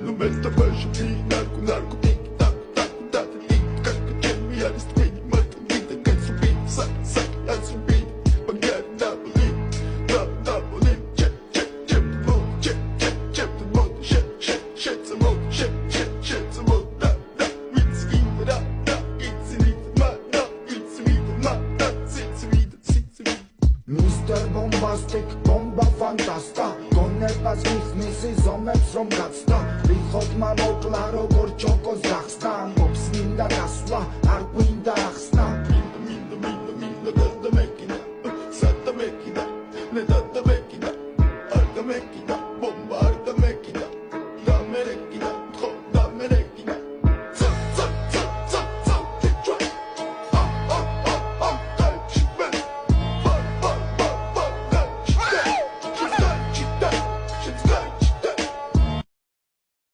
Nu meta baixo de narco, narco, tic, tac, tac, tac, tic, tac, tac, me alis, tem, mata, vida, quer subir, sai, sai, a subir, pagar, Napoli, Napoli, check, check, check, the mood, check, check, check, the mood, check, check, check, the mood, check, check, check, the mood, da, da, it's vida, da, da, it's vida, ma, da, it's vida, ma, da, it's vida, it's vida. Mr. Bombastic, bomba fantasta, გონებას მიხმისი ზომებს რომ გაცდა, რიხოდმა მოკლა როგორ ჩოკოს გახსნა, მობს მინდა გასვლა, არ გვინდა ახსნა.